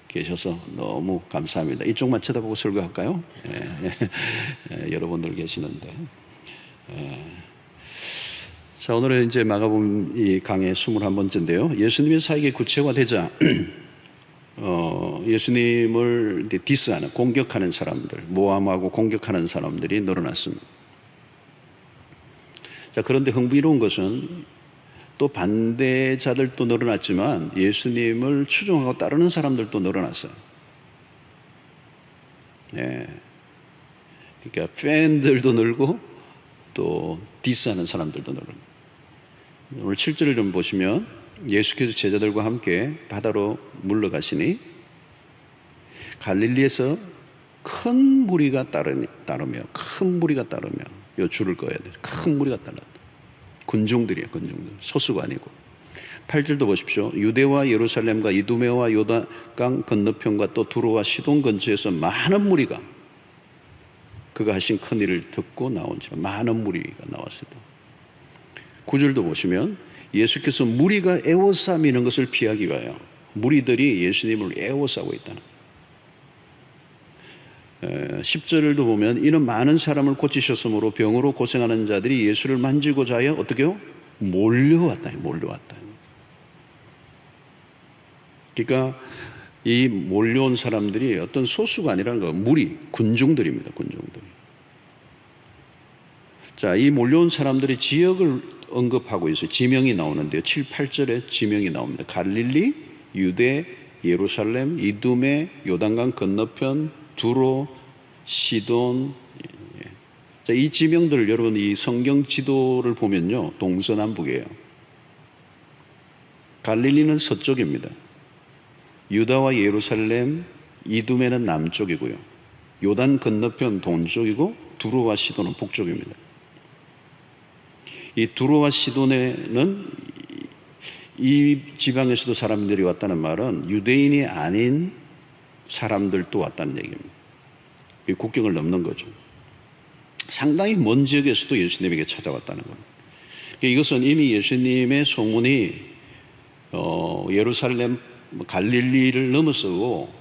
계셔서 너무 감사합니다. 이쪽만 쳐다보고 설교할까요? 여러분들 계시는데. 자, 오늘은 이제 마가복음 이 강의 21번째인데요. 예수님의 사역이 구체화되자 예수님을 디스하는, 공격하는 사람들, 모함하고 공격하는 사람들이 늘어났습니다. 자, 그런데 흥미로운 것은 또 반대자들도 늘어났지만 예수님을 추종하고 따르는 사람들도 늘어났어요. 그러니까 팬들도 늘고 또 디스하는 사람들도 늘고. 오늘 7절을 좀 보시면 예수께서 제자들과 함께 바다로 물러가시니 갈릴리에서 큰 무리가 따르며 큰 무리가 따르며 요 줄을 꺼야 돼요. 큰 무리가 따르다. 군중들이에요. 군중들. 소수가 아니고. 8절도 보십시오. 유대와 예루살렘과 이두메와 요단강 건너편과 또 두로와 시돈 근처에서 많은 무리가 그가 하신 큰 일을 듣고 나온지라. 많은 무리가 나왔습니다. 9절도 보시면 예수께서 무리가 애워싸미는 것을 피하기 위하여 무리들이 예수님을 애워싸고 있다는. 10절도 보면 이는 많은 사람을 고치셨으므로 병으로 고생하는 자들이 예수를 만지고자 하여 어떻게 해요? 몰려왔다. 그러니까 이 몰려온 사람들이 어떤 소수가 아니라는 거, 무리, 군중들입니다. 군중들. 자, 이 몰려온 사람들의 지역을 언급하고 있어요. 지명이 나오는데요. 7, 8절에 지명이 나옵니다. 갈릴리, 유대, 예루살렘, 이두메, 요단강 건너편, 두로, 시돈. 자, 이 지명들 여러분 이 성경 지도를 보면요, 동서남북이에요. 갈릴리는 서쪽입니다. 유다와 예루살렘, 이두메는 남쪽이고요. 요단 건너편 동쪽이고 두로와 시돈은 북쪽입니다. 이 두로와 시돈에는 이 지방에서도 사람들이 왔다는 말은 유대인이 아닌 사람들도 왔다는 얘기입니다. 이 국경을 넘는 거죠. 상당히 먼 지역에서도 예수님에게 찾아왔다는 겁니다. 이것은 이미 예수님의 소문이 예루살렘, 갈릴리를 넘어서고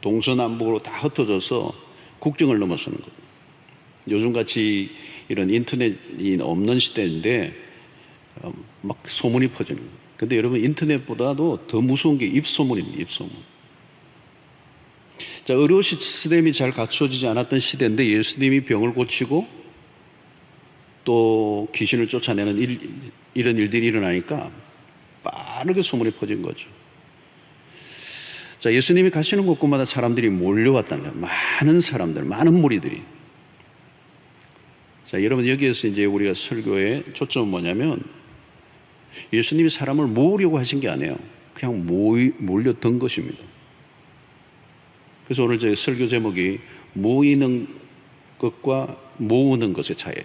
동서남북으로 다 흩어져서 국경을 넘어서는 겁니다. 요즘같이 이런 인터넷이 없는 시대인데 막 소문이 퍼지는 거예요. 근데 여러분 인터넷보다도 더 무서운 게 입소문입니다. 입소문. 자, 의료 시스템이 잘 갖춰지지 않았던 시대인데 예수님이 병을 고치고 또 귀신을 쫓아내는 이런 일들이 일어나니까 빠르게 소문이 퍼진 거죠. 자, 예수님이 가시는 곳곳마다 사람들이 몰려왔다는 거예요. 많은 사람들, 많은 무리들이. 자, 여러분 여기에서 이제 우리가 설교의 초점은 뭐냐면 예수님이 사람을 모으려고 하신 게 아니에요. 그냥 몰려든 것입니다. 그래서 오늘 저희 설교 제목이 모이는 것과 모으는 것의 차이예요.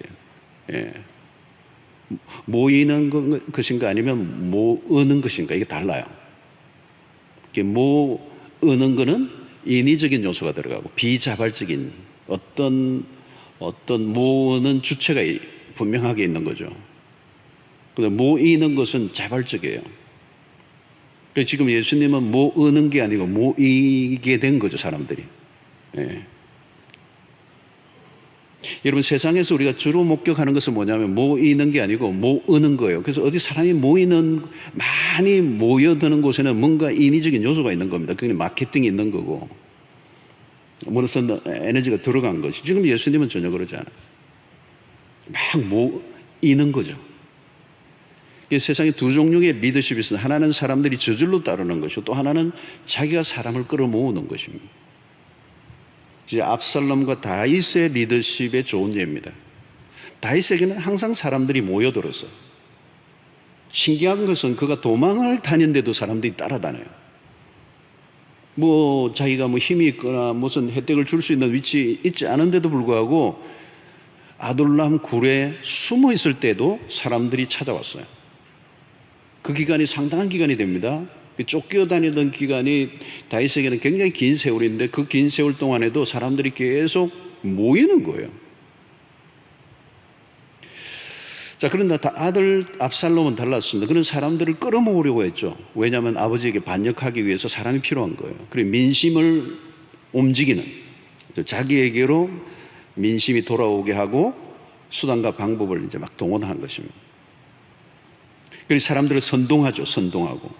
모이는 것인가 아니면 모으는 것인가, 이게 달라요. 모으는 것은 인위적인 요소가 들어가고 비자발적인 어떤 모으는 주체가 분명하게 있는 거죠. 그런데 모이는 것은 자발적이에요. 그러니까 지금 예수님은 모으는 게 아니고 모이게 된 거죠, 사람들이. 여러분 세상에서 우리가 주로 목격하는 것은 뭐냐면 모이는 게 아니고 모으는 거예요. 그래서 어디 사람이 많이 모여드는 곳에는 뭔가 인위적인 요소가 있는 겁니다. 그게 마케팅이 있는 거고 뭐로서 에너지가 들어간 것이. 지금 예수님은 전혀 그러지 않았어요. 막 모이는 거죠. 세상에 두 종류의 리더십이 있습니다. 하나는 사람들이 저절로 따르는 것이고 또 하나는 자기가 사람을 끌어모으는 것입니다. 이제 압살롬과 다윗의 리더십의 좋은 예입니다. 다윗에게는 항상 사람들이 모여들었어요. 신기한 것은 그가 도망을 다녔는데도 사람들이 따라다녀요. 자기가 힘이 있거나 무슨 혜택을 줄 수 있는 위치에 있지 않은데도 불구하고 아둘람 굴에 숨어 있을 때도 사람들이 찾아왔어요. 그 기간이 상당한 기간이 됩니다. 쫓겨다니던 기간이 다윗에게는 굉장히 긴 세월인데 그 긴 세월 동안에도 사람들이 계속 모이는 거예요. 자, 그런데 아들 압살롬은 달랐습니다. 그런 사람들을 끌어모으려고 했죠. 왜냐하면 아버지에게 반역하기 위해서 사람이 필요한 거예요. 그리고 민심을 움직이는, 자기에게로 민심이 돌아오게 하고 수단과 방법을 이제 막 동원한 것입니다. 그래서 사람들을 선동하죠. 선동하고.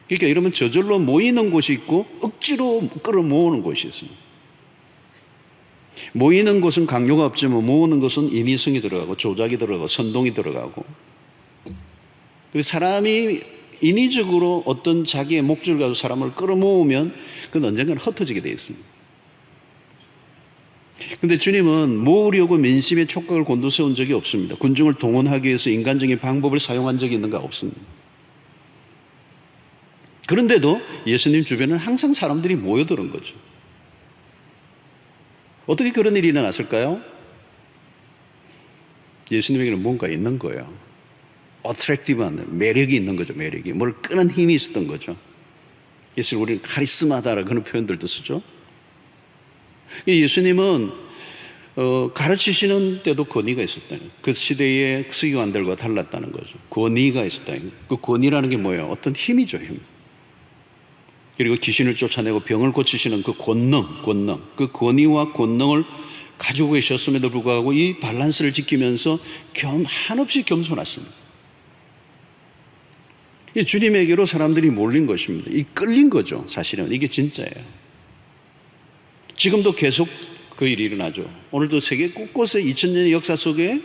그러니까 이러면 저절로 모이는 곳이 있고 억지로 끌어모으는 곳이 있습니다. 모이는 곳은 강요가 없지만 모으는 것은 인위성이 들어가고 조작이 들어가고 선동이 들어가고, 그래서 사람이 인위적으로 어떤 자기의 목적을 가지고 사람을 끌어모으면 그건 언젠가는 흩어지게 되어 있습니다. 그런데 주님은 모으려고 민심의 촉각을 곤두세운 적이 없습니다. 군중을 동원하기 위해서 인간적인 방법을 사용한 적이 있는가? 없습니다. 그런데도 예수님 주변에는 항상 사람들이 모여드는 거죠. 어떻게 그런 일이 일어났을까요? 예수님에게는 뭔가 있는 거예요. 어트랙티브한 매력이 있는 거죠. 매력이. 뭘 끄는 힘이 있었던 거죠. 예수님, 우리는 카리스마다라는 그런 표현들도 쓰죠. 예수님은 가르치시는 때도 권위가 있었다는, 그 시대의 서기관들과 달랐다는 거죠. 권위가 있었다는. 그 권위라는 게 뭐예요? 어떤 힘이죠. 힘. 그리고 귀신을 쫓아내고 병을 고치시는 그 권능, 그 권위와 권능을 가지고 계셨음에도 불구하고 이 밸런스를 지키면서 한없이 겸손하십니다. 이 주님에게로 사람들이 몰린 것입니다. 이 끌린 거죠. 사실은 이게 진짜예요. 지금도 계속 그 일이 일어나죠. 오늘도 세계 곳곳에 2000년의 역사 속에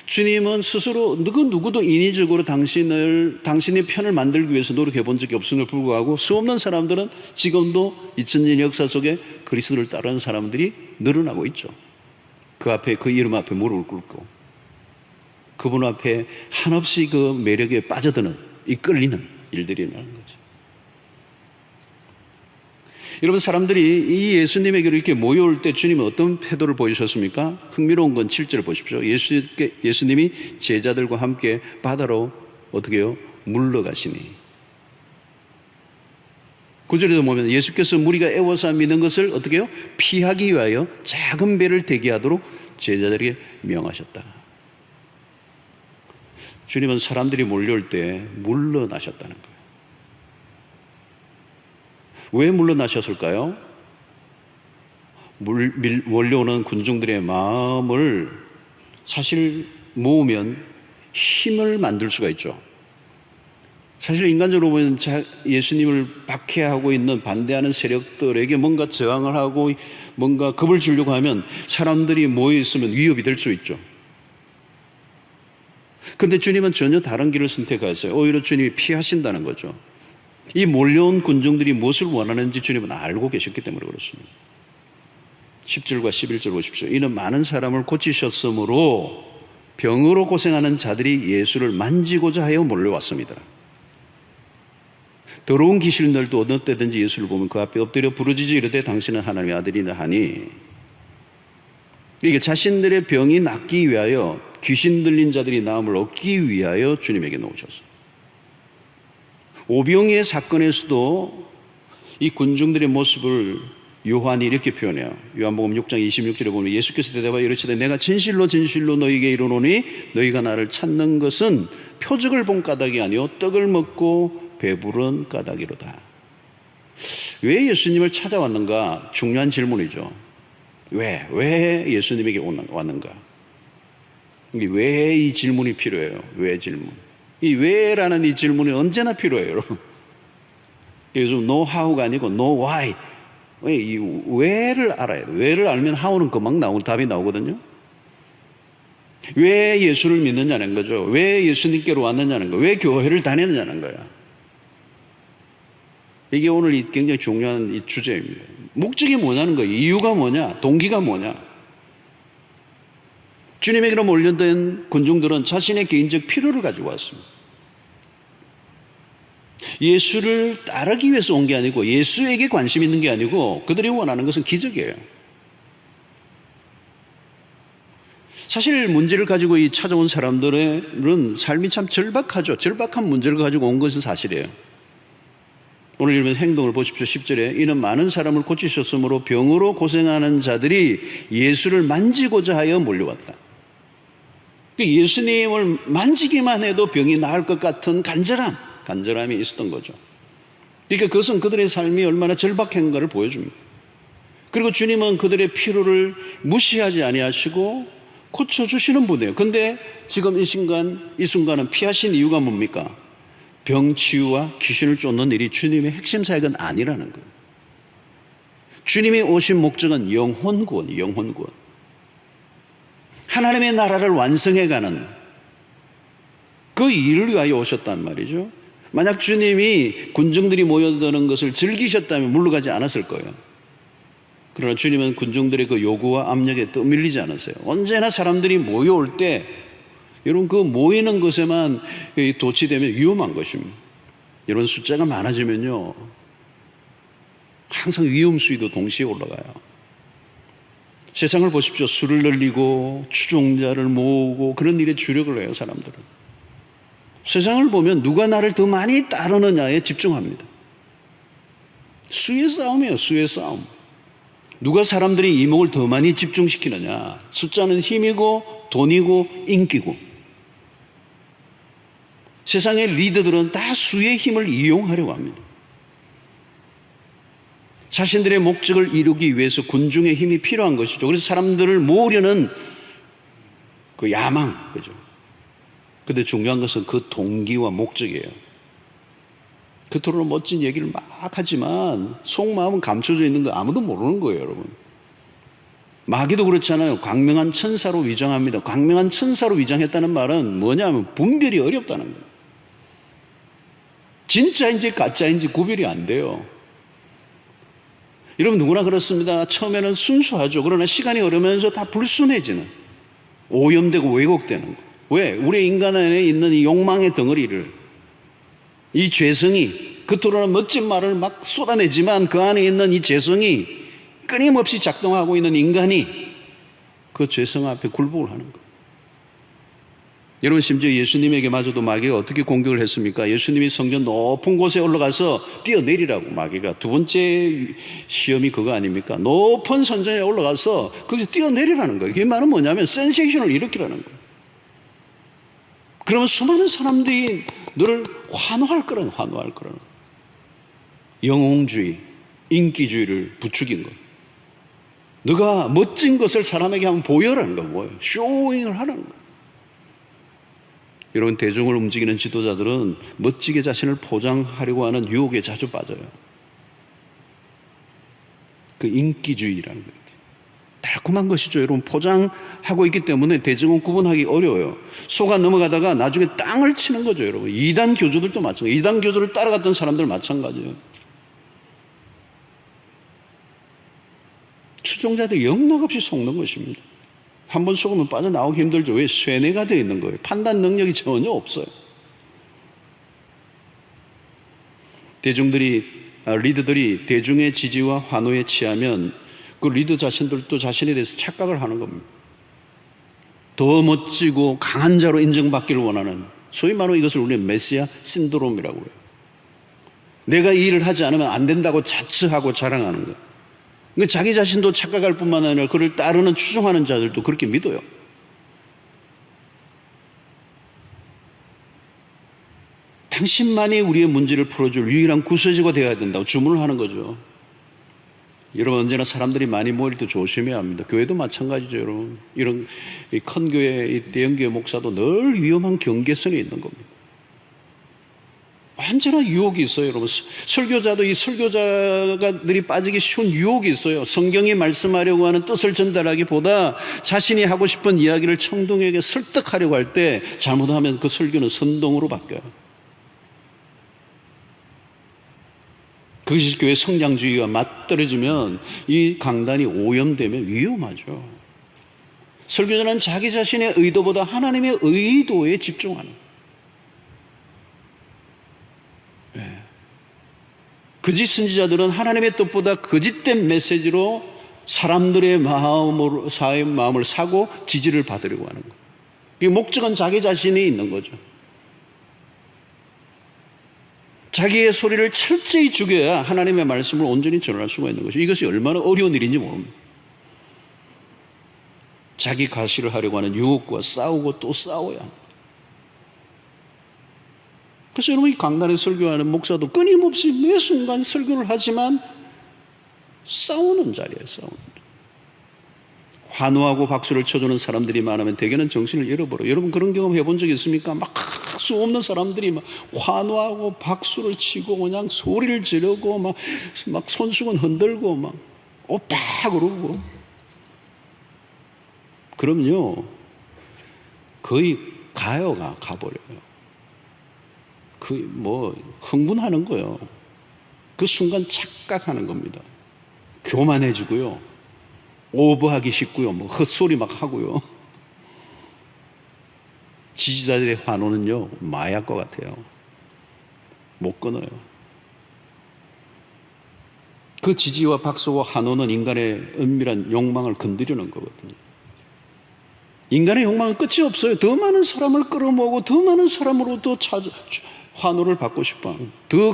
주님은 스스로 누구도 인위적으로 당신의 편을 만들기 위해서 노력해 본 적이 없음에도 불구하고 수없는 사람들은 지금도 2000년 역사 속에 그리스도를 따르는 사람들이 늘어나고 있죠. 그 앞에, 그 이름 앞에 무릎을 꿇고 그분 앞에 한없이 그 매력에 빠져드는, 이 끌리는 일들이 일어나는 거죠. 여러분, 사람들이 이 예수님에게로 이렇게 모여올 때 주님은 어떤 태도를 보이셨습니까? 흥미로운 건 7절 보십시오. 예수님이 제자들과 함께 바다로 어떻게 해요? 물러가시니. 9절에도 보면 예수께서 무리가 애워싸 미는 것을 어떻게 해요? 피하기 위하여 작은 배를 대기하도록 제자들에게 명하셨다. 주님은 사람들이 몰려올 때 물러나셨다는 거예요. 왜 물러나셨을까요? 몰려오는 군중들의 마음을 사실 모으면 힘을 만들 수가 있죠. 사실 인간적으로 보면 예수님을 박해하고 있는 반대하는 세력들에게 뭔가 저항을 하고 뭔가 겁을 주려고 하면 사람들이 모여 있으면 위협이 될 수 있죠. 그런데 주님은 전혀 다른 길을 선택하셨어요. 오히려 주님이 피하신다는 거죠. 이 몰려온 군중들이 무엇을 원하는지 주님은 알고 계셨기 때문에 그렇습니다. 10절과 11절 보십시오. 이는 많은 사람을 고치셨으므로 병으로 고생하는 자들이 예수를 만지고자 하여 몰려왔습니다. 더러운 귀신들도 어느 때든지 예수를 보면 그 앞에 엎드려 부르짖어 이르되 당신은 하나님의 아들이라 하니, 이게 자신들의 병이 낫기 위하여 귀신 들린 자들이 나음을 얻기 위하여 주님에게 나오셨어요. 오병이의 사건에서도 이 군중들의 모습을 요한이 이렇게 표현해요. 요한복음 6장 26절에 보면 예수께서 대답하여 이르시되 내가 진실로 너희에게 이르노니 너희가 나를 찾는 것은 표적을 본 까닭이 아니요 떡을 먹고 배부른 까닭이로다. 왜 예수님을 찾아왔는가? 중요한 질문이죠. 왜 예수님에게 왔는가? 왜 이 질문이 필요해요? 왜 질문? 이 왜라는 이 질문이 언제나 필요해요, 여러분. 요즘 no how가 아니고 no why. 이 왜를 알아야 돼요. 왜를 알면 how는 금방 답이 나오거든요. 왜 예수를 믿느냐는 거죠. 왜 예수님께로 왔느냐는 거예요. 왜 교회를 다니느냐는 거예요. 이게 오늘 굉장히 중요한 이 주제입니다. 목적이 뭐냐는 거예요. 이유가 뭐냐, 동기가 뭐냐. 주님에게로 몰려든 군중들은 자신의 개인적 필요를 가지고 왔습니다. 예수를 따르기 위해서 온 게 아니고 예수에게 관심 있는 게 아니고 그들이 원하는 것은 기적이에요. 사실 문제를 가지고 찾아온 사람들은 삶이 참 절박하죠. 절박한 문제를 가지고 온 것은 사실이에요. 오늘 읽은 행동을 보십시오. 10절에 이는 많은 사람을 고치셨으므로 병으로 고생하는 자들이 예수를 만지고자 하여 몰려왔다. 그 예수님을 만지기만 해도 병이 나을 것 같은 간절함이 있었던 거죠. 그러니까 그것은 그들의 삶이 얼마나 절박한가를 보여줍니다. 그리고 주님은 그들의 필요를 무시하지 아니하시고 고쳐주시는 분이에요. 그런데 지금 이 순간은 피하신 이유가 뭡니까? 병치유와 귀신을 쫓는 일이 주님의 핵심 사역은 아니라는 거예요. 주님이 오신 목적은 영혼 구원. 하나님의 나라를 완성해가는 그 일을 위하여 오셨단 말이죠. 만약 주님이 군중들이 모여드는 것을 즐기셨다면 물러가지 않았을 거예요. 그러나 주님은 군중들의 그 요구와 압력에 떠밀리지 않았어요. 언제나 사람들이 모여올 때 여러분 그 모이는 것에만 도취되면 위험한 것입니다. 여러분 숫자가 많아지면요 항상 위험 수위도 동시에 올라가요. 세상을 보십시오. 술을 늘리고 추종자를 모으고 그런 일에 주력을 해요. 사람들은 세상을 보면 누가 나를 더 많이 따르느냐에 집중합니다. 수의 싸움이에요. 수의 싸움. 누가 사람들이 이목을 더 많이 집중시키느냐. 숫자는 힘이고 돈이고 인기고. 세상의 리더들은 다 수의 힘을 이용하려고 합니다. 자신들의 목적을 이루기 위해서 군중의 힘이 필요한 것이죠. 그래서 사람들을 모으려는 그 야망, 그죠? 근데 중요한 것은 그 동기와 목적이에요. 겉으로는 멋진 얘기를 막 하지만 속마음은 감춰져 있는 거 아무도 모르는 거예요, 여러분. 마귀도 그렇잖아요. 광명한 천사로 위장합니다. 광명한 천사로 위장했다는 말은 뭐냐면 분별이 어렵다는 거예요. 진짜인지 가짜인지 구별이 안 돼요. 여러분 누구나 그렇습니다. 처음에는 순수하죠. 그러나 시간이 흐르면서 다 불순해지는, 오염되고 왜곡되는 거. 왜? 우리 인간 안에 있는 이 욕망의 덩어리를, 이 죄성이, 겉으로는 멋진 말을 막 쏟아내지만 그 안에 있는 이 죄성이 끊임없이 작동하고 있는 인간이 그 죄성 앞에 굴복을 하는 거예요. 여러분 심지어 예수님에게마저도 마귀가 어떻게 공격을 했습니까? 예수님이 성전 높은 곳에 올라가서 뛰어내리라고. 마귀가 두 번째 시험이 그거 아닙니까? 높은 선전에 올라가서 거기서 뛰어내리라는 거예요. 그 말은 뭐냐면 센세이션을 일으키라는 거예요. 그러면 수많은 사람들이 너를 환호할 거라는 영웅주의, 인기주의를 부추긴 거. 너가 멋진 것을 사람에게 한번 보여라는 거. 뭐예요? 쇼잉을 하는 거. 여러분 대중을 움직이는 지도자들은 멋지게 자신을 포장하려고 하는 유혹에 자주 빠져요. 그 인기주의라는 거예요. 달콤한 것이죠. 여러분 포장하고 있기 때문에 대중은 구분하기 어려워요. 속아 넘어가다가 나중에 땅을 치는 거죠. 여러분 이단 교주들도 마찬가지예요. 이단 교주를 따라갔던 사람들 마찬가지예요. 추종자들이 영락없이 속는 것입니다. 한번 속으면 빠져나오기 힘들죠. 왜? 쇠뇌가 되어 있는 거예요. 판단 능력이 전혀 없어요. 리더들이 대중의 지지와 환호에 취하면 그 리더 자신들도 자신에 대해서 착각을 하는 겁니다. 더 멋지고 강한 자로 인정받기를 원하는, 소위 말하면 이것을 우리는 메시아 신드롬이라고 해요. 내가 이 일을 하지 않으면 안 된다고 자처하고 자랑하는 거예요. 그러니까 자기 자신도 착각할 뿐만 아니라 그를 따르는 추종하는 자들도 그렇게 믿어요. 당신만이 우리의 문제를 풀어줄 유일한 구세주가 되어야 된다고 주문을 하는 거죠. 여러분 언제나 사람들이 많이 모일 때 조심해야 합니다. 교회도 마찬가지죠. 여러분 이런 큰 교회, 대형 교회 목사도 늘 위험한 경계선에 있는 겁니다. 언제나 유혹이 있어요. 여러분 설교자도 이 설교자들이 빠지기 쉬운 유혹이 있어요. 성경이 말씀하려고 하는 뜻을 전달하기보다 자신이 하고 싶은 이야기를 청동에게 설득하려고 할 때 잘못하면 그 설교는 선동으로 바뀌어요. 그것이 교회 성장주의와 맞떨어지면 이 강단이 오염되면 위험하죠. 설교자는 자기 자신의 의도보다 하나님의 의도에 집중하는, 거짓 선지자들은 하나님의 뜻보다 거짓된 메시지로 사람들의 마음을 사고 지지를 받으려고 하는 거예요. 이 목적은 자기 자신이 있는 거죠. 자기의 소리를 철저히 죽여야 하나님의 말씀을 온전히 전할 수가 있는 것이죠. 이것이 얼마나 어려운 일인지 모릅니다. 자기 가시를 하려고 하는 유혹과 싸우고 또 싸워야 합니다. 그래서 여러분, 이 강단에 설교하는 목사도 끊임없이 매 순간 설교를 하지만 싸우는 자리에 싸우는 자리. 환호하고 박수를 쳐주는 사람들이 많으면 대개는 정신을 잃어버려요. 여러분, 그런 경험 해본 적 있습니까? 막 수 없는 사람들이 막 환호하고 박수를 치고 그냥 소리를 지르고 막 손수건 흔들고 막 오빠 그러고, 그럼요, 거의 가버려요. 흥분하는 거예요. 그 순간 착각하는 겁니다. 교만해지고요, 오버하기 쉽고요, 헛소리 막 하고요. 지지자들의 환호는요, 마약과 같아요. 못 끊어요. 그 지지와 박수와 환호는 인간의 은밀한 욕망을 건드리는 거거든요. 인간의 욕망은 끝이 없어요. 더 많은 사람을 끌어모으고 더 많은 사람으로부터 환호를 받고 싶어.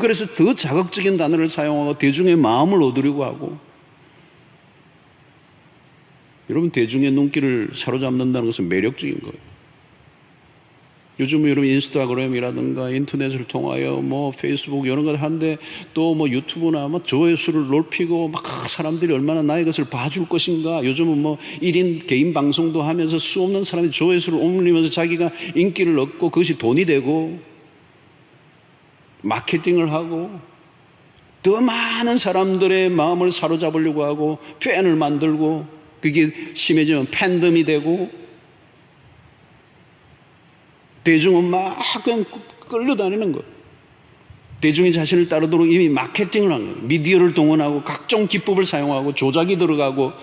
그래서 더 자극적인 단어를 사용하고 대중의 마음을 얻으려고 하고. 여러분, 대중의 눈길을 사로잡는다는 것은 매력적인 거예요. 요즘 여러분 인스타그램이라든가 인터넷을 통하여 페이스북 이런 걸 하는데, 또 유튜브나 조회수를 높이고 막 사람들이 얼마나 나의 것을 봐줄 것인가. 요즘은 1인 개인 방송도 하면서 수 없는 사람이 조회수를 올리면서 자기가 인기를 얻고 그것이 돈이 되고, 마케팅을 하고 더 많은 사람들의 마음을 사로잡으려고 하고 팬을 만들고, 그게 심해지면 팬덤이 되고, 대중은 막 그냥 끌려다니는 거예요. 대중이 자신을 따르도록 이미 마케팅을 한 거예요. 미디어를 동원하고 각종 기법을 사용하고 조작이 들어가고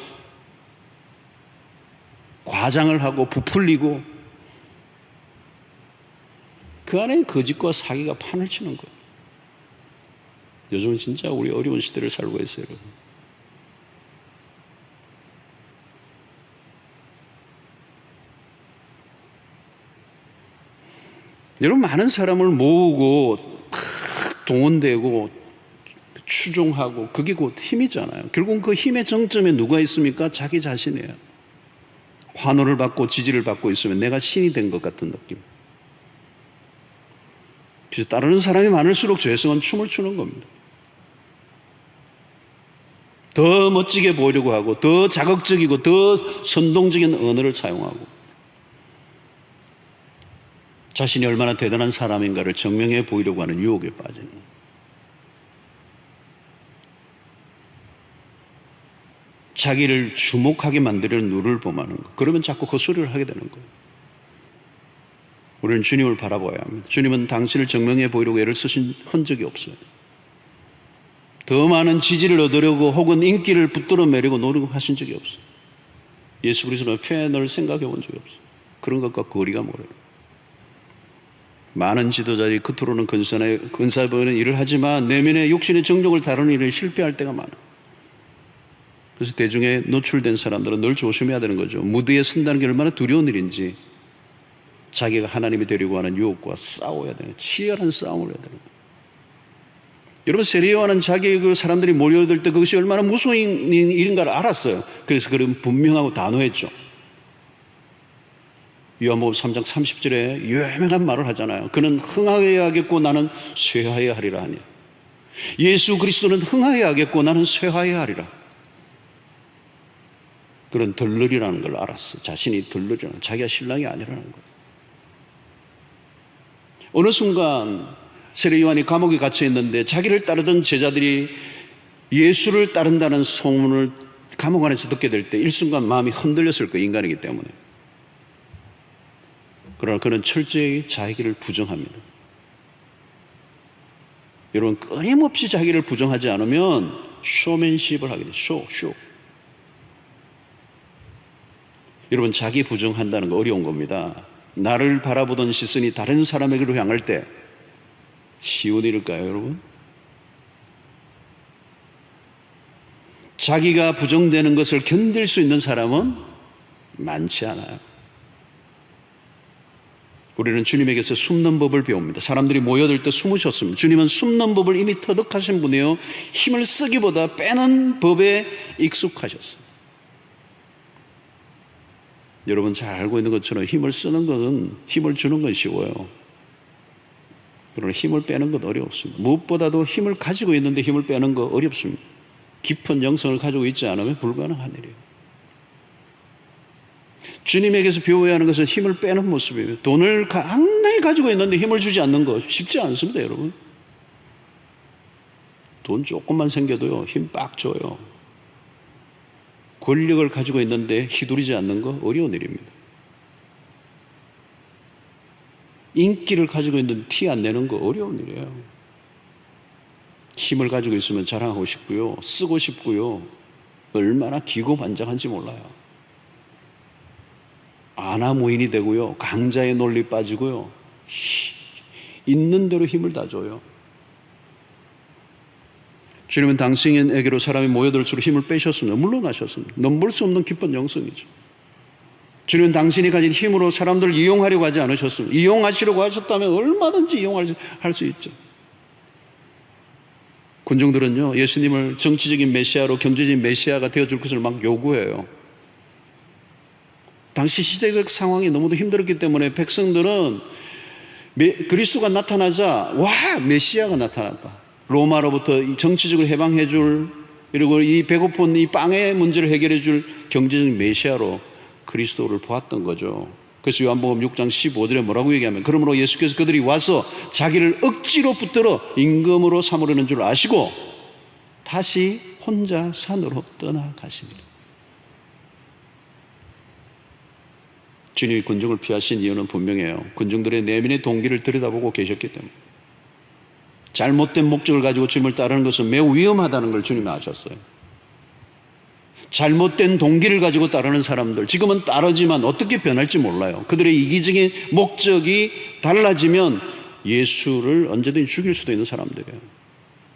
과장을 하고 부풀리고, 그 안에 거짓과 사기가 판을 치는 거예요. 요즘은 진짜 우리 어려운 시대를 살고 있어요, 여러분. 여러분, 많은 사람을 모으고 동원되고 추종하고 그게 곧 힘이잖아요. 결국 그 힘의 정점에 누가 있습니까? 자기 자신이에요. 환호를 받고 지지를 받고 있으면 내가 신이 된 것 같은 느낌. 그래서 따르는 사람이 많을수록 죄성은 춤을 추는 겁니다. 더 멋지게 보이려고 하고 더 자극적이고 더 선동적인 언어를 사용하고, 자신이 얼마나 대단한 사람인가를 증명해 보이려고 하는 유혹에 빠지는 거예요. 자기를 주목하게 만들려는 누를 범하는 거. 그러면 자꾸 헛소리를 하게 되는 거예요. 우리는 주님을 바라봐야 합니다. 주님은 당신을 증명해 보이려고 애를 쓰신 흔적이 없어요. 더 많은 지지를 얻으려고 혹은 인기를 붙들어 매려고 노력하신 적이 없어요. 예수 그리스도는 팬을 생각해 본 적이 없어요. 그런 것과 거리가 멀어요. 많은 지도자들이 겉으로는 근사해 보이는 일을 하지만 내면의 욕심의 정욕을 다루는 일에 실패할 때가 많아요. 그래서 대중에 노출된 사람들은 늘 조심해야 되는 거죠. 무대에 선다는 게 얼마나 두려운 일인지, 자기가 하나님이 되려고 하는 유혹과 싸워야 되는, 치열한 싸움을 해야 되는 거예요. 여러분, 세례요한은 자기의 그 사람들이 몰려들 때 그것이 얼마나 무서운 일인가를 알았어요. 그래서 그는 분명하고 단호했죠. 요한복음 3장 30절에 유명한 말을 하잖아요. 그는 흥하여야 하겠고 나는 쇠하여야 하리라 하니, 예수 그리스도는 흥하여야 하겠고 나는 쇠하여야 하리라. 그런 덜러리라는 걸 알았어. 자신이 덜러리라는, 자기가 신랑이 아니라는 거예요. 어느 순간 세례 요한이 감옥에 갇혀 있는데 자기를 따르던 제자들이 예수를 따른다는 소문을 감옥 안에서 듣게 될 때 일순간 마음이 흔들렸을 거예요. 인간이기 때문에. 그러나 그는 철저히 자기를 부정합니다. 여러분, 끊임없이 자기를 부정하지 않으면 쇼맨십을 하게 돼요. 쇼. 여러분, 자기 부정한다는 거 어려운 겁니다. 나를 바라보던 시선이 다른 사람에게로 향할 때 쉬운 일일까요, 여러분? 자기가 부정되는 것을 견딜 수 있는 사람은 많지 않아요. 우리는 주님에게서 숨는 법을 배웁니다. 사람들이 모여들 때 숨으셨습니다. 주님은 숨는 법을 이미 터득하신 분이에요. 힘을 쓰기보다 빼는 법에 익숙하셨어요. 여러분 잘 알고 있는 것처럼 힘을 쓰는 것은, 힘을 주는 건 쉬워요. 그러나 힘을 빼는 건 어렵습니다. 무엇보다도 힘을 가지고 있는데 힘을 빼는 거 어렵습니다. 깊은 영성을 가지고 있지 않으면 불가능한 일이에요. 주님에게서 배워야 하는 것은 힘을 빼는 모습이에요. 돈을 상당히 가지고 있는데 힘을 주지 않는 거 쉽지 않습니다, 여러분. 돈 조금만 생겨도요, 힘 빡 줘요. 권력을 가지고 있는데 휘두르지 않는 거 어려운 일입니다. 인기를 가지고 있는데 티 안 내는 거 어려운 일이에요. 힘을 가지고 있으면 자랑하고 싶고요, 쓰고 싶고요, 얼마나 기고만장한지 몰라요. 아나무인이 되고요, 강자의 논리 빠지고요, 있는 대로 힘을 다 줘요. 주님은 당신에게로 사람이 모여들수록 힘을 빼셨습니다. 물러나셨습니다. 넘볼 수 없는 깊은 영성이죠. 주님은 당신이 가진 힘으로 사람들을 이용하려고 하지 않으셨습니다. 이용하시려고 하셨다면 얼마든지 이용할 수 있죠. 군중들은요, 예수님을 정치적인 메시아로, 경제적인 메시아가 되어줄 것을 막 요구해요. 당시 시대적 상황이 너무도 힘들었기 때문에 백성들은 그리스도가 나타나자, 와, 메시아가 나타났다. 로마로부터 정치적으로 해방해 줄, 그리고 이 배고픈 이 빵의 문제를 해결해 줄 경제적인 메시아로 그리스도를 보았던 거죠. 그래서 요한복음 6장 15절에 뭐라고 얘기하면, 그러므로 예수께서 그들이 와서 자기를 억지로 붙들어 임금으로 삼으려는 줄 아시고 다시 혼자 산으로 떠나가십니다. 주님이 군중을 피하신 이유는 분명해요. 군중들의 내면의 동기를 들여다보고 계셨기 때문에. 잘못된 목적을 가지고 주님을 따르는 것은 매우 위험하다는 걸 주님이 아셨어요. 잘못된 동기를 가지고 따르는 사람들, 지금은 따르지만 어떻게 변할지 몰라요. 그들의 이기적인 목적이 달라지면 예수를 언제든지 죽일 수도 있는 사람들이에요.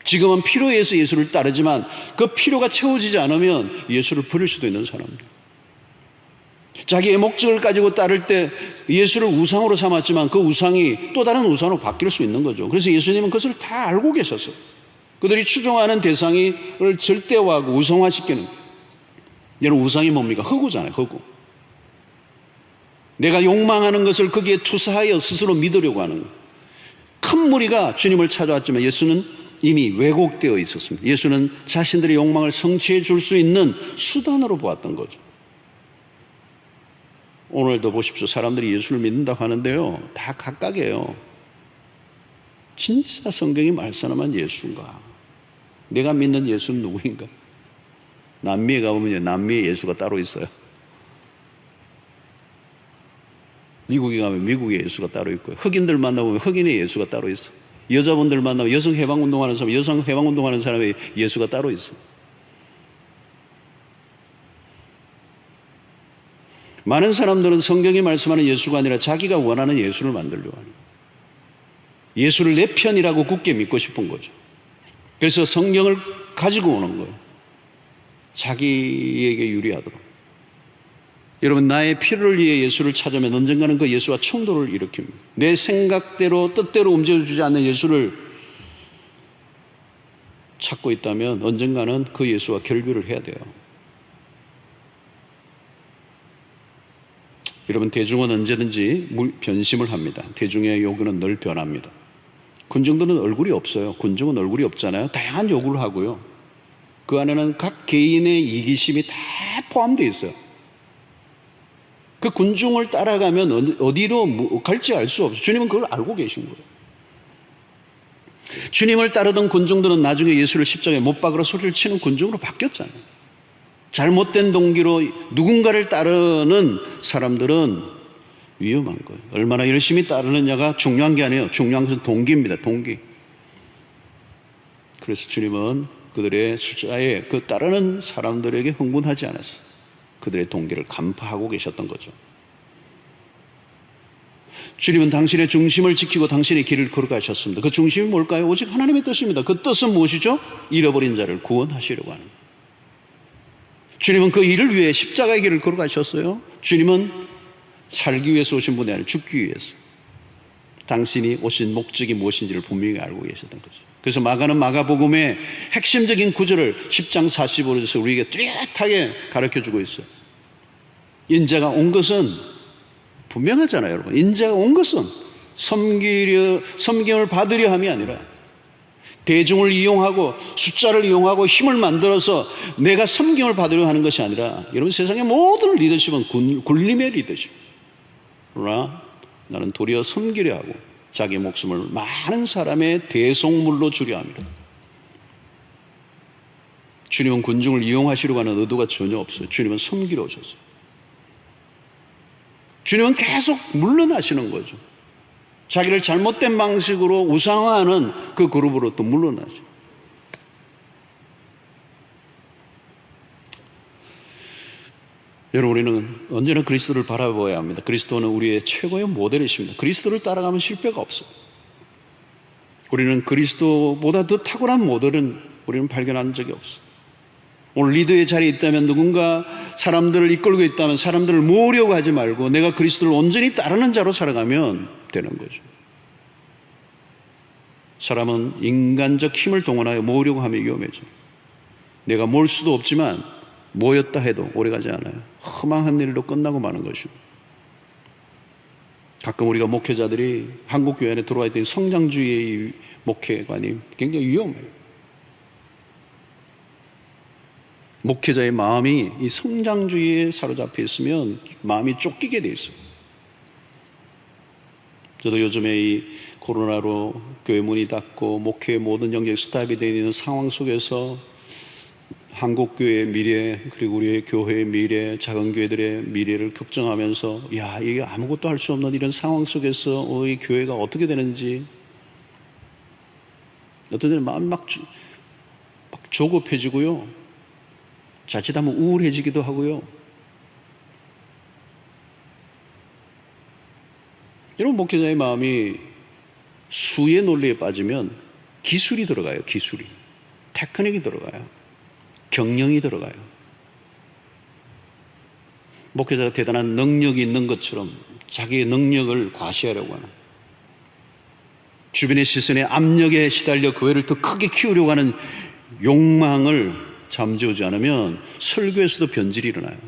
지금은 필요에 의해서 예수를 따르지만 그 필요가 채워지지 않으면 예수를 버릴 수도 있는 사람들. 자기의 목적을 가지고 따를 때 예수를 우상으로 삼았지만 그 우상이 또 다른 우상으로 바뀔 수 있는 거죠. 그래서 예수님은 그것을 다 알고 계셨어요. 그들이 추종하는 대상을 절대화하고 우상화시키는. 여러분, 우상이 뭡니까? 허구잖아요, 허구. 내가 욕망하는 것을 거기에 투사하여 스스로 믿으려고 하는 거예요. 큰 무리가 주님을 찾아왔지만 예수는 이미 왜곡되어 있었습니다. 예수는 자신들의 욕망을 성취해 줄 수 있는 수단으로 보았던 거죠. 오늘도 보십시오. 사람들이 예수를 믿는다고 하는데요, 다 각각이에요. 진짜 성경이 말씀하는 예수인가? 내가 믿는 예수는 누구인가? 남미에 가보면 남미에 예수가 따로 있어요. 미국에 가면 미국의 예수가 따로 있고요. 흑인들 만나보면 흑인의 예수가 따로 있어. 여자분들 만나면 여성 해방운동하는 사람, 여성 해방운동하는 사람의 예수가 따로 있어. 많은 사람들은 성경이 말씀하는 예수가 아니라 자기가 원하는 예수를 만들려고 하는 거예요. 예수를 내 편이라고 굳게 믿고 싶은 거죠. 그래서 성경을 가지고 오는 거예요. 자기에게 유리하도록. 여러분, 나의 필요를 위해 예수를 찾으면 언젠가는 그 예수와 충돌을 일으킵니다. 내 생각대로 뜻대로 움직여주지 않는 예수를 찾고 있다면 언젠가는 그 예수와 결별을 해야 돼요. 여러분, 대중은 언제든지 변심을 합니다. 대중의 요구는 늘 변합니다. 군중들은 얼굴이 없어요. 군중은 얼굴이 없잖아요. 다양한 요구를 하고요. 그 안에는 각 개인의 이기심이 다 포함되어 있어요. 그 군중을 따라가면 어디로 갈지 알 수 없어요. 주님은 그걸 알고 계신 거예요. 주님을 따르던 군중들은 나중에 예수를 십자가에 못 박으러 소리를 치는 군중으로 바뀌었잖아요. 잘못된 동기로 누군가를 따르는 사람들은 위험한 거예요. 얼마나 열심히 따르느냐가 중요한 게 아니에요. 중요한 것은 동기입니다. 동기. 그래서 주님은 그들의 숫자에 그 따르는 사람들에게 흥분하지 않았어요. 그들의 동기를 간파하고 계셨던 거죠. 주님은 당신의 중심을 지키고 당신의 길을 걸어가셨습니다. 그 중심이 뭘까요? 오직 하나님의 뜻입니다. 그 뜻은 무엇이죠? 잃어버린 자를 구원하시려고 하는 거예요. 주님은 그 일을 위해 십자가의 길을 걸어가셨어요. 주님은 살기 위해서 오신 분이 아니라 죽기 위해서. 당신이 오신 목적이 무엇인지를 분명히 알고 계셨던 거죠. 그래서 마가는 마가복음의 핵심적인 구절을 10장 45절에서 우리에게 뚜렷하게 가르쳐주고 있어요. 인자가 온 것은 분명하잖아요, 여러분. 인자가 온 것은 섬김을 받으려 함이 아니라 대중을 이용하고 숫자를 이용하고 힘을 만들어서 내가 섬김을 받으려 하는 것이 아니라, 여러분, 세상의 모든 리더십은 굴림의 리더십. 그러나 나는 도리어 섬기려 하고 자기 목숨을 많은 사람의 대속물로 주려 합니다. 주님은 군중을 이용하시려고 하는 의도가 전혀 없어요. 주님은 섬기러 오셨어요. 주님은 계속 물러나시는 거죠. 자기를 잘못된 방식으로 우상화하는 그 그룹으로 또 물러나죠. 여러분, 우리는 언제나 그리스도를 바라보아야 합니다. 그리스도는 우리의 최고의 모델이십니다. 그리스도를 따라가면 실패가 없어요. 우리는 그리스도보다 더 탁월한 모델은 우리는 발견한 적이 없어요. 오늘 리더의 자리에 있다면, 누군가 사람들을 이끌고 있다면 사람들을 모으려고 하지 말고 내가 그리스도를 온전히 따르는 자로 살아가면 되는 거죠. 사람은 인간적 힘을 동원하여 모으려고 하면 위험해져요. 내가 모을 수도 없지만 모였다 해도 오래가지 않아요. 허망한 일로 끝나고 마는 것입니다. 가끔 우리가 목회자들이 한국교회 안에 들어와 있던 성장주의의 목회관이 굉장히 위험해요. 목회자의 마음이 이 성장주의에 사로잡혀 있으면 마음이 쫓기게 돼 있어요. 저도 요즘에 이 코로나로 교회 문이 닫고 목회의 모든 영역이 스탑이 되어 있는 상황 속에서 한국교회의 미래, 그리고 우리의 교회의 미래, 작은 교회들의 미래를 걱정하면서, 이게 아무것도 할 수 없는 이런 상황 속에서 이 교회가 어떻게 되는지, 어떤 때는 마음이 막 조급해지고요, 자칫하면 우울해지기도 하고요. 여러분, 목회자의 마음이 수의 논리에 빠지면 기술이 들어가요. 기술이, 테크닉이 들어가요. 경영이 들어가요. 목회자가 대단한 능력이 있는 것처럼 자기의 능력을 과시하려고 하는, 주변의 시선의 압력에 시달려 교회를 더 크게 키우려고 하는 욕망을 잠재우지 않으면 설교에서도 변질이 일어나요.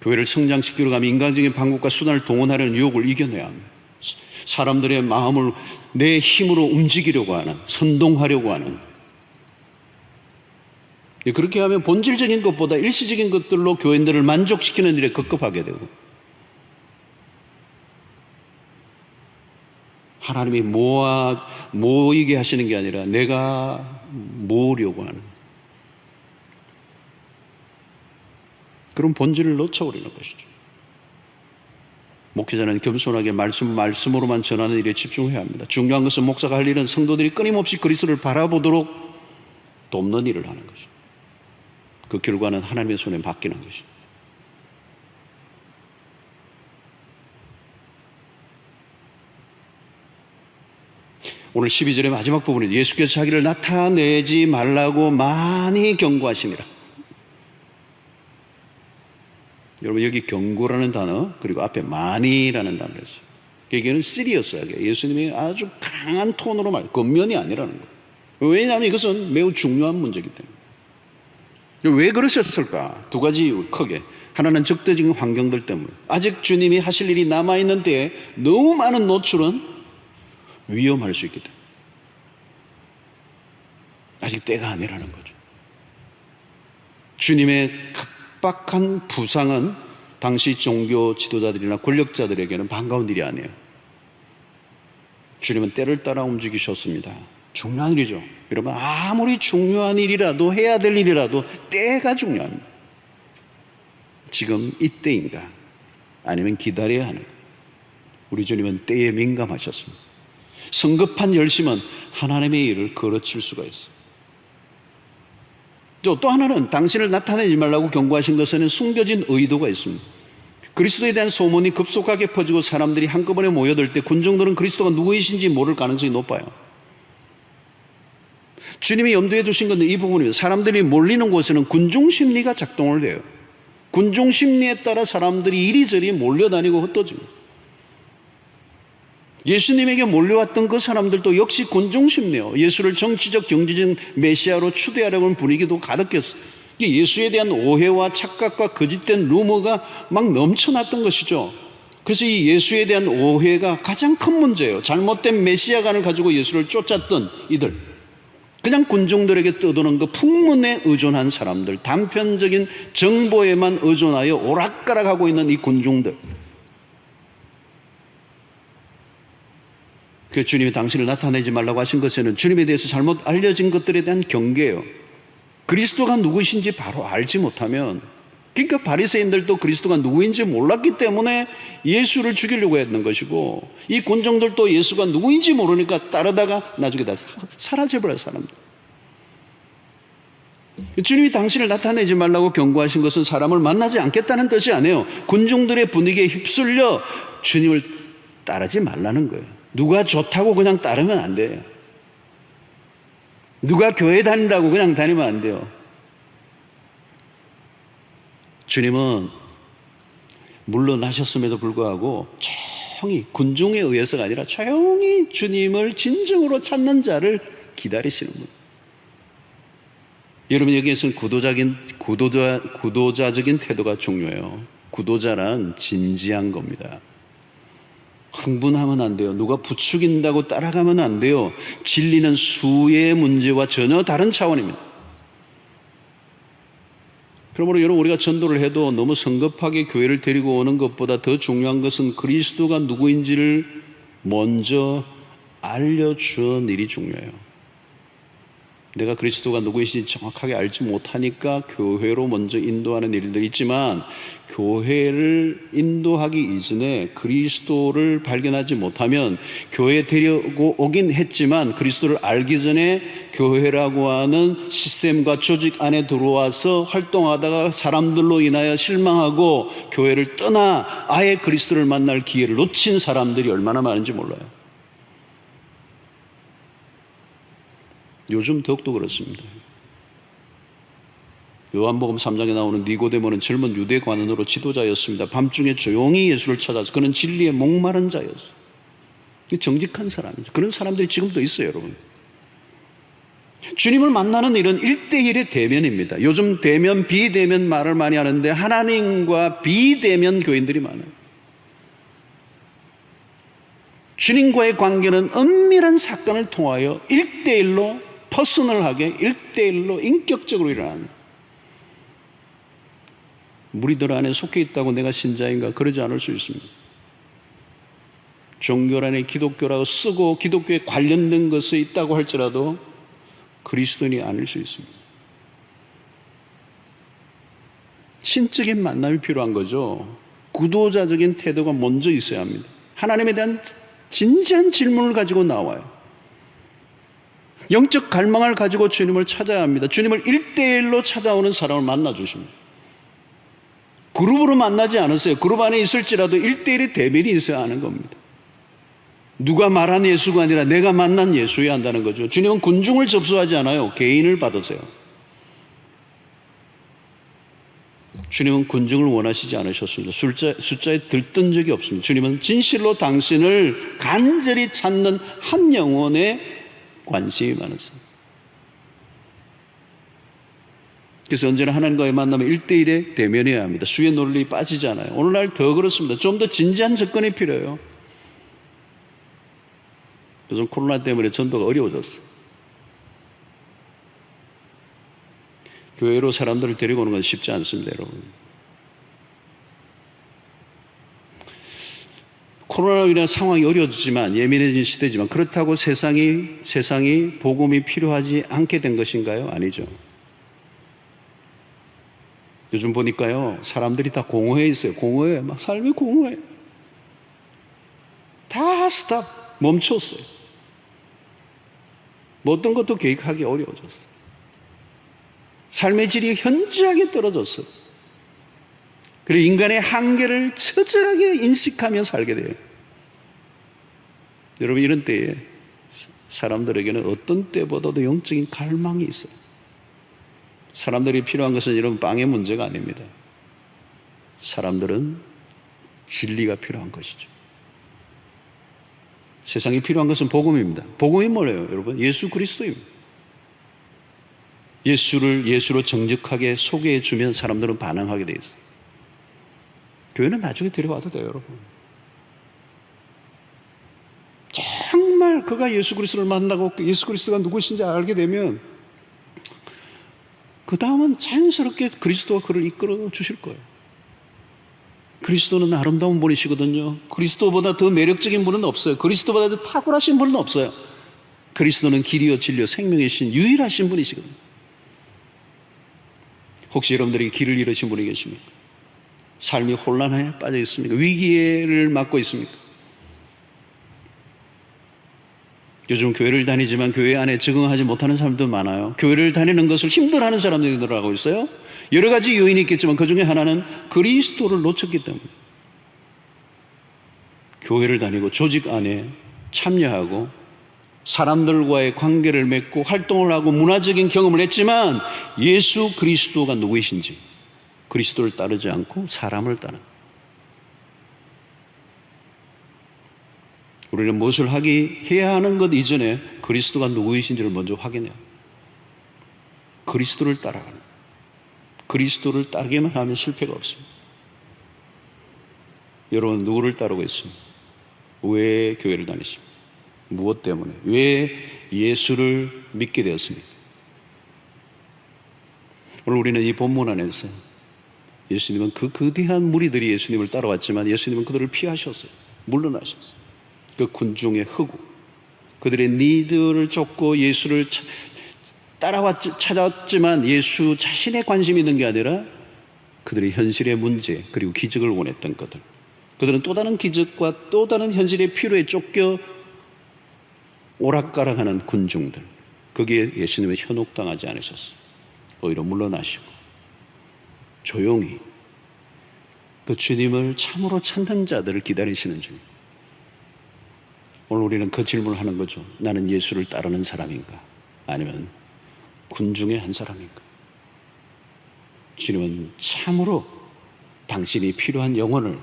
교회를 성장시키려고 하면 인간적인 방법과 수단을 동원하려는 유혹을 이겨내야 합니다. 사람들의 마음을 내 힘으로 움직이려고 하는, 선동하려고 하는, 그렇게 하면 본질적인 것보다 일시적인 것들로 교인들을 만족시키는 일에 급급하게 되고, 하나님이 모이게 하시는 게 아니라 내가 모으려고 하는 그런 본질을 놓쳐버리는 것이죠. 목회자는 겸손하게 말씀으로만 전하는 일에 집중해야 합니다. 중요한 것은 목사가 할 일은 성도들이 끊임없이 그리스도를 바라보도록 돕는 일을 하는 것이죠. 그 결과는 하나님의 손에 맡기는 것이죠. 오늘 12절의 마지막 부분에 예수께서 자기를 나타내지 말라고 많이 경고하시니라. 여러분, 여기 경고라는 단어, 그리고 앞에 많이라는 단어를 했어요. 여기는 시리어스하게 예수님이 아주 강한 톤으로 겉면이 아니라는 거예요. 왜냐하면 이것은 매우 중요한 문제이기 때문에. 왜 그러셨을까? 두 가지 크게. 하나는 적대적인 환경들 때문에. 아직 주님이 하실 일이 남아있는 때에 너무 많은 노출은 위험할 수 있기 때문에. 아직 때가 아니라는 거죠. 주님의 급박한 부상은 당시 종교 지도자들이나 권력자들에게는 반가운 일이 아니에요. 주님은 때를 따라 움직이셨습니다. 중요한 일이죠. 여러분, 아무리 중요한 일이라도, 해야 될 일이라도 때가 중요합니다. 지금 이때인가? 아니면 기다려야 하는? 우리 주님은 때에 민감하셨습니다. 성급한 열심은 하나님의 일을 거르칠 수가 있어요. 또 하나는 당신을 나타내지 말라고 경고하신 것에는 숨겨진 의도가 있습니다. 그리스도에 대한 소문이 급속하게 퍼지고 사람들이 한꺼번에 모여들 때 군중들은 그리스도가 누구이신지 모를 가능성이 높아요. 주님이 염두에 두신 것은 이 부분입니다. 사람들이 몰리는 곳에는 군중 심리가 작동을 해요. 군중 심리에 따라 사람들이 이리저리 몰려다니고 흩어집니다. 예수님에게 몰려왔던 그 사람들도 역시 군중 심리요. 예수를 정치적, 경제적 메시아로 추대하려고 하는 분위기도 가득했어요. 예수에 대한 오해와 착각과 거짓된 루머가 막 넘쳐났던 것이죠. 그래서 이 예수에 대한 오해가 가장 큰 문제예요. 잘못된 메시아관을 가지고 예수를 쫓았던 이들, 그냥 군중들에게 떠도는 그 풍문에 의존한 사람들, 단편적인 정보에만 의존하여 오락가락하고 있는 이 군중들. 그 주님이 당신을 나타내지 말라고 하신 것에는 주님에 대해서 잘못 알려진 것들에 대한 경계예요. 그리스도가 누구이신지 바로 알지 못하면, 그러니까 바리새인들도 그리스도가 누구인지 몰랐기 때문에 예수를 죽이려고 했던 것이고, 이 군중들도 예수가 누구인지 모르니까 따르다가 나중에 다 사라져버려요, 사람들. 주님이 당신을 나타내지 말라고 경고하신 것은 사람을 만나지 않겠다는 뜻이 아니에요. 군중들의 분위기에 휩쓸려 주님을 따르지 말라는 거예요. 누가 좋다고 그냥 따르면 안 돼요. 누가 교회 다닌다고 그냥 다니면 안 돼요. 주님은 물러나셨음에도 불구하고 조용히, 군중에 의해서가 아니라 조용히 주님을 진정으로 찾는 자를 기다리시는 분. 여러분, 여기에서는 구도자적인 태도가 중요해요. 구도자란 진지한 겁니다. 흥분하면 안 돼요. 누가 부추긴다고 따라가면 안 돼요. 진리는 수의 문제와 전혀 다른 차원입니다. 그러므로 여러분, 우리가 전도를 해도 너무 성급하게 교회를 데리고 오는 것보다 더 중요한 것은 그리스도가 누구인지를 먼저 알려주는 일이 중요해요. 내가 그리스도가 누구인지 정확하게 알지 못하니까 교회로 먼저 인도하는 일들이 있지만, 교회를 인도하기 이전에 그리스도를 발견하지 못하면, 교회에 데리고 오긴 했지만 그리스도를 알기 전에 교회라고 하는 시스템과 조직 안에 들어와서 활동하다가 사람들로 인하여 실망하고 교회를 떠나 아예 그리스도를 만날 기회를 놓친 사람들이 얼마나 많은지 몰라요. 요즘 더욱더 그렇습니다. 요한복음 3장에 나오는 니고데모는 젊은 유대 관원으로 지도자였습니다. 밤중에 조용히 예수를 찾아서, 그는 진리에 목마른 자였어요. 정직한 사람이죠. 그런 사람들이 지금도 있어요, 여러분. 주님을 만나는 일은 1대1의 대면입니다. 요즘 대면, 비대면 말을 많이 하는데 하나님과 비대면 교인들이 많아요. 주님과의 관계는 은밀한 사건을 통하여 1대1로 퍼스널하게 1대1로 인격적으로 일어납니다. 무리들 안에 속해 있다고 내가 신자인가? 그러지 않을 수 있습니다. 종교 안에 기독교라고 쓰고 기독교에 관련된 것에 있다고 할지라도 그리스도인이 아닐 수 있습니다. 신적인 만남이 필요한 거죠. 구도자적인 태도가 먼저 있어야 합니다. 하나님에 대한 진지한 질문을 가지고 나와요. 영적 갈망을 가지고 주님을 찾아야 합니다. 주님을 1대1로 찾아오는 사람을 만나 주십니다. 그룹으로 만나지 않으세요. 그룹 안에 있을지라도 1대1의 대면이 있어야 하는 겁니다. 누가 말한 예수가 아니라 내가 만난 예수여야 한다는 거죠. 주님은 군중을 접수하지 않아요. 개인을 받으세요. 주님은 군중을 원하시지 않으셨습니다. 숫자에 들뜬 적이 없습니다. 주님은 진실로 당신을 간절히 찾는 한 영혼에 관심이 많으세요. 그래서 언제나 하나님과의 만남은 1대1의 대면이어야 합니다. 수의 논리 빠지잖아요. 오늘날 더 그렇습니다. 좀 더 진지한 접근이 필요해요. 요즘 코로나 때문에 전도가 어려워졌어요. 교회로 사람들을 데리고 오는 건 쉽지 않습니다, 여러분. 코로나로 인한 상황이 어려워지지만, 예민해진 시대지만, 그렇다고 세상이 복음이 필요하지 않게 된 것인가요? 아니죠. 요즘 보니까요, 사람들이 다 공허해 있어요. 공허해. 막 삶이 공허해. 다 스탑. 멈췄어요. 뭐 어떤 것도 계획하기 어려워졌어요. 삶의 질이 현저하게 떨어졌어요. 그리고 인간의 한계를 처절하게 인식하며 살게 돼요. 여러분, 이런 때에 사람들에게는 어떤 때보다도 영적인 갈망이 있어요. 사람들이 필요한 것은 이런 빵의 문제가 아닙니다. 사람들은 진리가 필요한 것이죠. 세상에 필요한 것은 복음입니다. 복음이 뭐예요, 여러분? 예수 그리스도입니다. 예수로 정직하게 소개해 주면 사람들은 반응하게 돼 있어요. 교회는 나중에 데려와도 돼요, 여러분. 정말 그가 예수 그리스도를 만나고 예수 그리스도가 누구신지 알게 되면 그 다음은 자연스럽게 그리스도가 그를 이끌어 주실 거예요. 그리스도는 아름다운 분이시거든요. 그리스도보다 더 매력적인 분은 없어요. 그리스도보다 더 탁월하신 분은 없어요. 그리스도는 길이요 진리요 생명이신 유일하신 분이시거든요. 혹시 여러분들이 길을 잃으신 분이 계십니까? 삶이 혼란에 빠져 있습니까? 위기를 맞고 있습니까? 요즘 교회를 다니지만 교회 안에 적응하지 못하는 사람도 많아요. 교회를 다니는 것을 힘들어하는 사람들이 늘어나고 있어요. 여러 가지 요인이 있겠지만 그 중에 하나는 그리스도를 놓쳤기 때문에 교회를 다니고 조직 안에 참여하고 사람들과의 관계를 맺고 활동을 하고 문화적인 경험을 했지만 예수 그리스도가 누구이신지 그리스도를 따르지 않고 사람을 따르는, 우리는 무엇을 해야 하는 것 이전에 그리스도가 누구이신지를 먼저 확인해요. 그리스도를 따라가는, 그리스도를 따르기만 하면 실패가 없습니다. 여러분 누구를 따르고 있습니까? 왜 교회를 다니십니까? 무엇 때문에? 왜 예수를 믿게 되었습니까? 오늘 우리는 이 본문 안에서 예수님은 그 거대한 무리들이 예수님을 따라왔지만 예수님은 그들을 피하셨어요. 물러나셨어요. 그 군중의 허구, 그들의 니들을 쫓고 예수를 찾았지만 예수 자신의 관심이 있는 게 아니라 그들의 현실의 문제 그리고 기적을 원했던 것들, 그들은 또 다른 기적과 또 다른 현실의 필요에 쫓겨 오락가락하는 군중들, 거기에 예수님은 현혹당하지 않으셨어요. 오히려 물러나시고 조용히 그 주님을 참으로 찾는 자들을 기다리시는 중. 오늘 우리는 그 질문을 하는 거죠. 나는 예수를 따르는 사람인가? 아니면 군중의 한 사람인가? 주님은 참으로 당신이 필요한 영혼을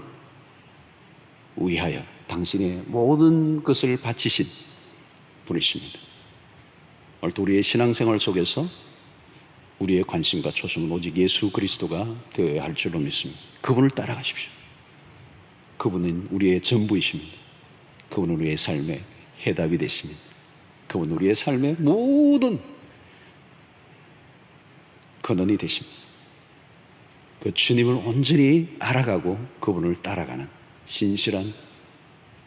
위하여 당신의 모든 것을 바치신 분이십니다. 오늘도 우리의 신앙생활 속에서 우리의 관심과 초점은 오직 예수 그리스도가 되어야 할 줄로 믿습니다. 그분을 따라가십시오. 그분은 우리의 전부이십니다. 그분은 우리의 삶의 해답이 되십니다. 그분은 우리의 삶의 모든 근원이 되십니다. 그 주님을 온전히 알아가고 그분을 따라가는 신실한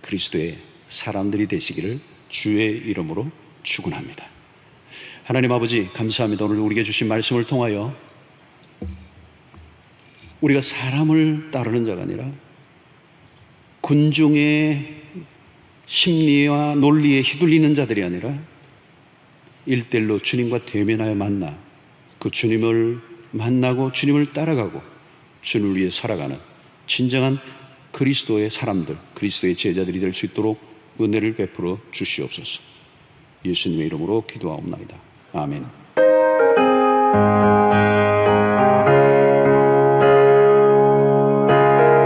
그리스도의 사람들이 되시기를 주의 이름으로 축원합니다. 하나님 아버지 감사합니다. 오늘 우리에게 주신 말씀을 통하여 우리가 사람을 따르는 자가 아니라 군중의 심리와 논리에 휘둘리는 자들이 아니라 일대일로 주님과 대면하여 만나 그 주님을 만나고 주님을 따라가고 주님을 위해 살아가는 진정한 그리스도의 사람들, 그리스도의 제자들이 될 수 있도록 은혜를 베풀어 주시옵소서. 예수님의 이름으로 기도하옵나이다. 아멘.